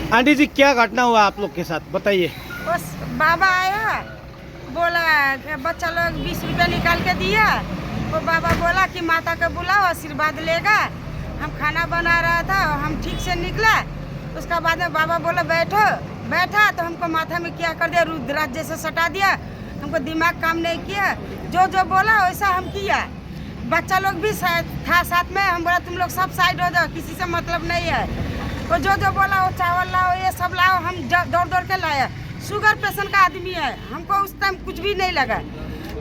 Aunty जी क्या घटना हुआ आप लोग के साथ बताइए। बस बाबा आया, बोला कि बच्चा लोग 20 रुपया निकाल के दिया। वो बाबा बोला कि माता को बुलाओ, आशीर्वाद लेगा। हम खाना बना रहा था, हम ठीक से निकला। उसका बाद में बाबा बोला बैठो। बैठा तो हमको माथा में क्या कर दिया, रुद्राज जैसे सटा दिया। हमको दिमाग काम नहीं किया, जो जो बोला वैसा हम किया। बच्चा लोग भी था साथ में। हम बोला तुम लोग सब साइड हो जाओ, किसी से मतलब नहीं है। वो जो जो बोला वो चावल लाओ, ये सब लाओ, हम दौड़ दौड़ के लाया। शुगर पेशेंट का आदमी है, हमको उस टाइम कुछ भी नहीं लगा,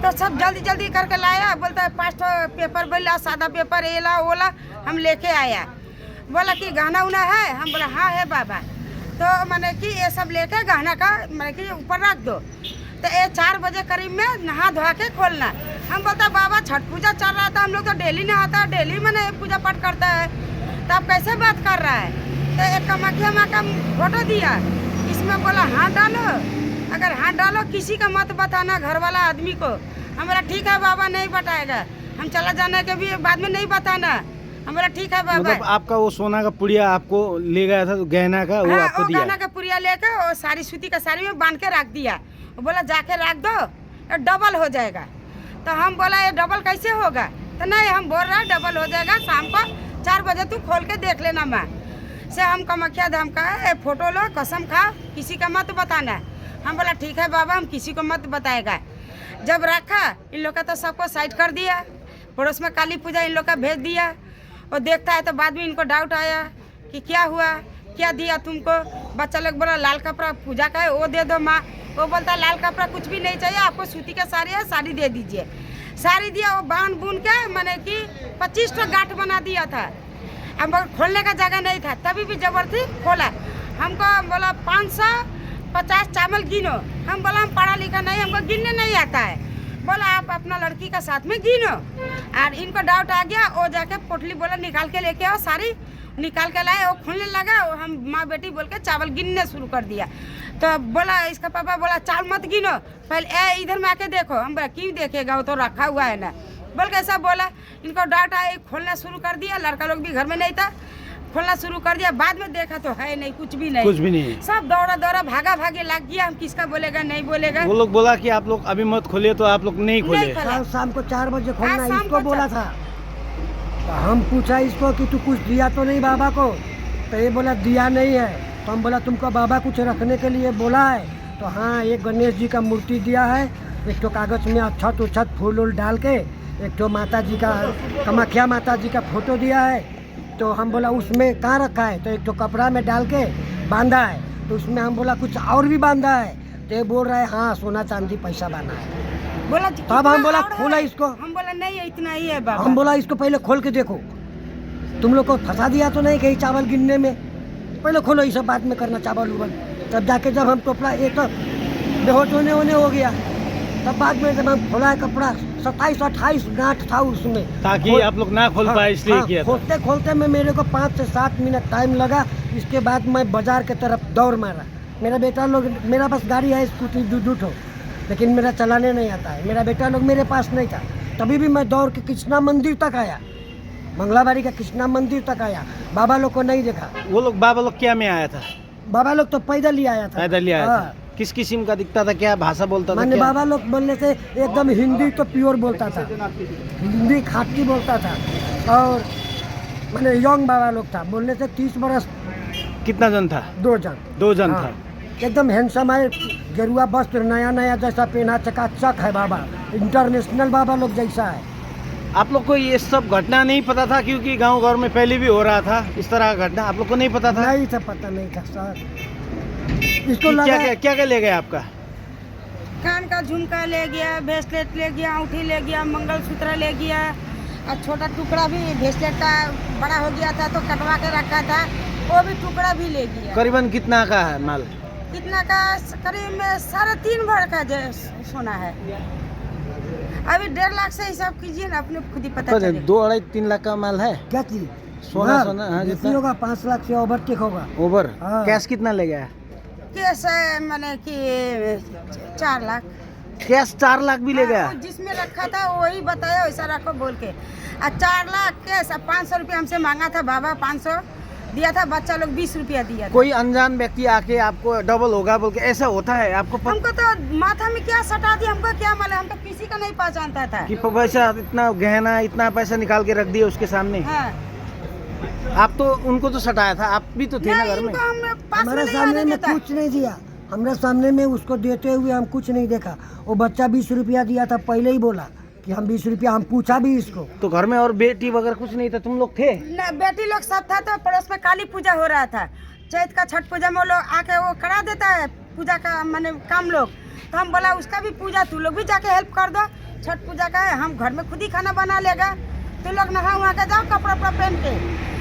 तो सब जल्दी जल्दी करके लाया। बोलता है 5 पेपर बोला, सादा पेपर ये ला वो ला। हम लेके आया, बोला कि गहना उना है। हम बोला हाँ है बाबा। तो मैंने कि ये सब लेके गहना का मैंने कि ऊपर रख दो। तो ये 4 बजे करीब में नहा धोआ के खोलना। हम बोलता बाबा छठ पूजा चल रहा था, हम लोग तो डेली नहाता है, डेली मैंने पूजा पाठ करता है, तो आप कैसे बात कर रहा है। तो एक कामाख्या माँ का फोटो दिया, इसमें बोला हाथ डालो, अगर हाथ डालो किसी का मत बताना, घर वाला आदमी को। हमारा ठीक है बाबा, नहीं बताएगा, हम चला जाने के भी बाद में नहीं बताना। हमारा ठीक है बाबा। मतलब आपका वो सोना का पुड़िया आपको ले गया था, गहना का वो आपको दिया? गहना का पुड़िया लेकर और सारी सूती का साड़ी में बांध के रख दिया। वो बोला जाके रख दो, डबल हो जाएगा। तो हम बोला ये डबल कैसे होगा। तो नहीं, हम बोल रहे डबल हो जाएगा, शाम को 4 बजे तू खोल के देख लेना। माँ से हम कामाख्या धाम का फोटो लो, कसम खाओ, किसी का मत बताना। हम बोला ठीक है बाबा, हम किसी को मत बताएगा। जब रखा इन लोग का तो सबको साइड कर दिया। पड़ोस में काली पूजा इन लोग का भेज दिया। वो देखता है तो बाद में इनको डाउट आया कि क्या हुआ, क्या दिया तुमको। बच्चा लोग बोला लाल कपड़ा पूजा का है, वो दे दो माँ। वो बोलता लाल कपड़ा कुछ भी नहीं चाहिए, आपको सूती का साड़ी है, साड़ी दे दीजिए। साड़ी दिया, वो बांध बुन के मैंने कि 25 गांठ बना दिया था। अब खोलने का जगह नहीं था, तभी भी जबरदस्ती खोला। हमको बोला 550 चावल गिनो। हम बोला हम पढ़ा लिखा नहीं, हमको गिनने नहीं आता है। बोला आप अपना लड़की का साथ में गिनो। और इनको डाउट आ गया, वो जाके पोटली बोला निकाल के लेके आओ, साड़ी निकाल के लाए। वो खोलने लगा, वो हम माँ बेटी बोल के चावल गिनने शुरू कर दिया। तो बोला इसका पापा बोला चावल मत गिनो, पहले इधर में आके देखो। हम बोला क्यों देखेगा, वो तो रखा हुआ है ना। बोल कैसा बोला, इनको डाउट आया, खोलना शुरू कर दिया। लड़का लोग भी घर में नहीं था, खोलना शुरू कर दिया। बाद में देखा तो है नहीं, कुछ भी नहीं। सब दौड़ा दौड़ा भागा भागे लग गया। हम किसका बोलेगा, नहीं बोलेगा। वो लोग बोला कि आप लोग अभी मत खोलिए, तो आप लोग नहीं खोले। शाम को 4 बजे खोलना इसको बोला था। तो हम पूछा इसको कि तू कुछ दिया तो नहीं बाबा को। तो ये बोला दिया नहीं है। तो हम बोला तुमको बाबा कुछ रखने के लिए बोला है। तो हाँ, एक गणेश जी का मूर्ति दिया है, एक तो कागज में अक्षत उछत फूल उल डाल के, एक तो माता जी का कामाख्या माता जी का फोटो दिया है। तो हम बोला उसमें कहाँ रखा है। तो एक तो कपड़ा में डाल के बांधा है। तो उसमें हम बोला कुछ और भी बांधा है। तो ये बोल रहा है हाँ सोना चांदी पैसा बांधा है। बोला तब हम बोला खोला इसको। हम बोला नहीं इतना ही है बाबा। हम बोला इसको पहले खोल के देखो, तुम लोग को फंसा दिया तो नहीं कहीं चावल गिनने में। पहले खोलो, ये सब बाद में करना चावल उवल। तब जाके जब हम टोपला एक तो बेहोश होने हो गया, तब बाद में जब हम खोला है कपड़ा 27-28 गांठ था उसमें, ताकि आप लोग ना खोल पाए इसलिए किया था। खोलते खोलते में मेरे को 5 से 7 मिनट टाइम लगा। इसके बाद मैं बाजार के तरफ दौड़ मारा। मेरा बेटा लोग, मेरा पास गाड़ी है स्कूटी दू ठो, लेकिन मेरा चलाने नहीं आता है। मेरा बेटा लोग मेरे पास नहीं था, तभी भी मैं दौड़ के कृष्णा मंदिर तक आया, मंगलाबारी का कृष्णा मंदिर तक आया। बाबा लोग को नहीं देखा। वो लोग बाबा लोग क्या में आया था? बाबा लोग तो पैदल ही आया था। पैदल ही आया था। किस किस्म का दिखता था, क्या भाषा बोलता था? बाबा लोग बोलने से एकदम हिंदी तो प्योर बोलता था, हिंदी खाटी बोलता था। और मैंने यंग बाबा लोग था, बोलने से 30 बरस। कितना जन था? 2 जन। 2 जन था। एकदम हैंडसम है, गेरुआ वस्त्र नया नया जैसा पहना, चकाचक है बाबा, इंटरनेशनल बाबा लोग जैसा है। आप लोग को ये सब घटना नहीं पता था? क्योंकि गांव घर में पहले भी हो रहा था इस तरह का घटना, आप लोग को नहीं पता था? नहीं था, पता नहीं था सर। इसको क्या ले गया आपका? कान का झुमका ले गया, ब्रेसलेट ले गया, अंगूठी ले गया, मंगलसूत्र ले गया। और छोटा टुकड़ा भी ब्रेसलेट का बड़ा हो गया था तो कटवा के रखा था, वो भी टुकड़ा भी ले गया। करीबन कितना का है माल? कितना का? करीब 3.5 भर का सोना है। अभी 1.5 लाख से हिसाब कीजिए ना, अपने खुद ही पता चलेगा। 2-2.5-3 लाख का माल है। क्या चीज? सोना हाँ, जितना होगा 5 लाख से ओवरटेक होगा। ओवर? हाँ। कैश कितना ले गया? कैश मैंने कि 4 लाख। कैश 4 लाख भी ले गया? जिसमें रखा था वही बताया, वैसा रखो बोल के। 4 लाख कैश। 500 रुपये हमसे मांगा था बाबा, 500 दिया था, बच्चा लोग 20 रुपया दिया था। कोई अनजान व्यक्ति आके आपको डबल होगा बोल के ऐसा होता है आपको हमको तो माथा में क्या सटा दिया, हमको क्या मालूम, हम तो किसी का नहीं पहचानता था। कि पैसा इतना गहना इतना पैसा निकाल के रख दिया उसके सामने। हाँ। आप तो उनको तो सटाया था, आप भी तो थे ना घर में। इनको हम पास में हमारे नहीं सामने आने में देता। कुछ नहीं दिया, हमारे सामने में उसको देते हुए हम कुछ नहीं देखा। वो बच्चा 20 रुपया दिया था, पहले ही बोला कि हम 20 रुपया, हम पूछा भी इसको। तो घर में और बेटी वगैरह कुछ नहीं था, तुम लोग थे? ना बेटी लोग सब था, तो पड़ोस में काली पूजा हो रहा था, चैत का छठ पूजा में वो लोग आके वो करा देता है पूजा का माने काम लोग। तो हम बोला उसका भी पूजा तू लोग भी जाके हेल्प कर दो, छठ पूजा का है, हम घर में खुद ही खाना बना लेगा, तो लोग नहा वहाँ के जाओ कपड़ा वपड़ा पहन के।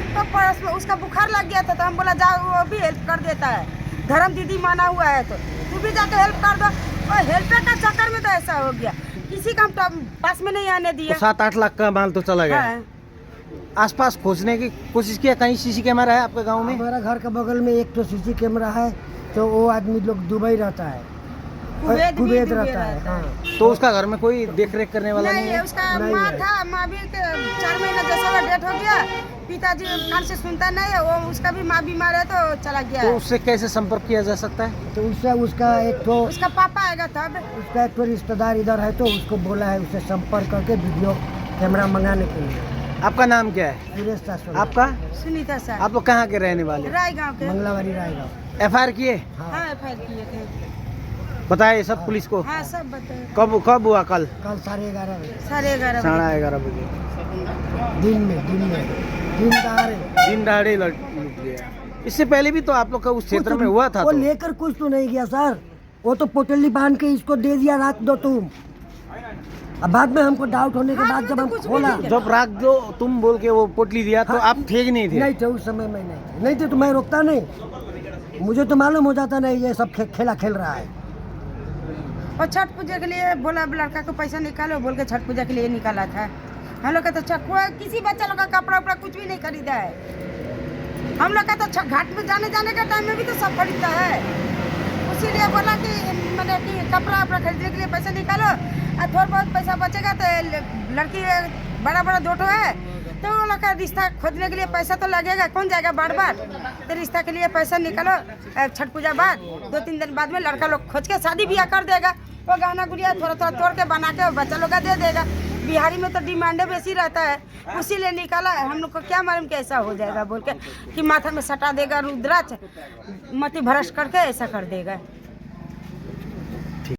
तो पड़ोस में उसका बुखार लग गया था, तो हम बोला जाओ वो भी हेल्प कर देता है, धर्म दीदी माना हुआ है, तो तू भी जाके हेल्प कर दो। और हेल्प का चक्कर में तो ऐसा हो गया, किसी का हम तो पास में नहीं आने दिया। तो 7-8 लाख का माल तो चला गया। हाँ। आसपास खोजने की कोशिश किया, कहीं सीसी कैमरा है आपके गांव में? हमारा घर के बगल में एक तो सीसी कैमरा है, तो वो आदमी लोग दुबई रहता है, कुवैत रहता है। हाँ। तो उसका घर में कोई देख रेख करने वाला नहीं है? उसका नहीं माँ है। था, माँ भी 4 महीना जैसा वो डेथ हो गया, पिताजी कान से सुनता नहीं है, वो उसका भी माँ बीमार है तो चला गया तो है। उससे कैसे संपर्क किया जा सकता है? तो उससे उसका एक तो उसका पापा आएगा तब। उसका एक तो रिश्तेदार इधर है, तो उसको बोला है उससे संपर्क करके वीडियो कैमरा मंगाने के लिए। आपका नाम क्या है? सुरेश सासोला। आपका? सुनीता सर, आप लोग कहाँ के रहने वाले? राय गाँव के। मंगलावाड़ी रायगांव। FIR किए? हाँ FIR किए थे। बताए सब पुलिस को? हाँ सब बताए। कब हुआ? कल कल 11:30 बजे 11:30 बजे। 11:30 बजे दिन दहाड़े। दिन दहाड़े लूट गया। इससे पहले भी तो आप लोग का उस क्षेत्र में हुआ था वो तो? लेकर कुछ तो नहीं गया सर, वो तो पोटली बांध के इसको दे दिया, रख दो तुम। अब बाद में हमको डाउट होने के बाद जब हम खोला, जब राख दो तुम बोल के वो पोटली दिया तो हाँ। आप थे कि नहीं थे? नहीं थे उस समय में, नहीं थे तो मैं रोकता नहीं, मुझे तो मालूम हो जाता नहीं ये सब खेला खेल रहा है। और छठ पूजा के लिए बोला लड़का को पैसा निकालो बोल के छठ पूजा के लिए निकाला था। हम लोग का तो छठ किसी बच्चा लोग का कपड़ा उपड़ा कुछ भी नहीं खरीदा है। हम लोग का तो घाट में जाने का टाइम में भी तो सब खरीदता है, इसीलिए बोला कि मैंने कि कपड़ा उपड़ा खरीदने के लिए पैसा निकालो, और थोड़ा बहुत पैसा बचेगा तो लड़की बड़ा दोटो है, तो वो लोग का रिश्ता खोजने के लिए पैसा तो लगेगा, कौन जाएगा बार बार, तो रिश्ता के लिए पैसा निकालो, छठ पूजा बाद 2-3 दिन बाद में लड़का लोग खोज के शादी ब्याह कर देगा, वो गहना गुड़िया थोड़ा तोड़ के बना के बच्चा लोग का दे देगा। बिहारी में तो डिमांडे बेसी रहता है, उसीलिए निकाला है। हम लोग को क्या मालूम कैसा हो जाएगा बोल के कि माथा में सटा देगा रुद्राक्ष, मति भ्रष्ट करके ऐसा कर देगा।